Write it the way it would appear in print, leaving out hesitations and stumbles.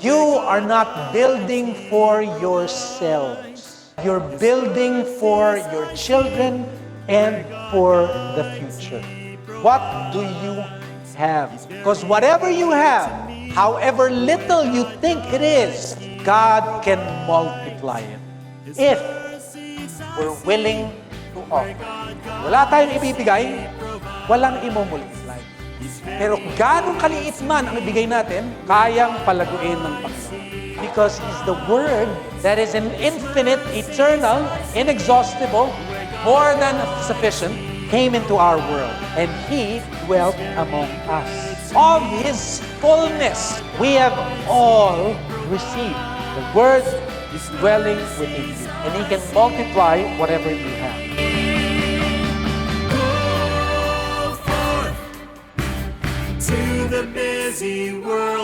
You are not building for yourselves. You're building for your children and for the future. What do you have? Because whatever you have, however little you think it is, God can multiply it. If we're willing to offer. Wala tayong ibibigay, walang imomultiply. Pero kung ganong kaliit man ang ibigay natin, kayang palaguin ng Panginoon. Because He's the Word that is an infinite, eternal, inexhaustible, more than sufficient, came into our world. And He dwelt among us. Of His fullness, we have all received. The Word is dwelling within you. And He can multiply whatever you have. To the busy world.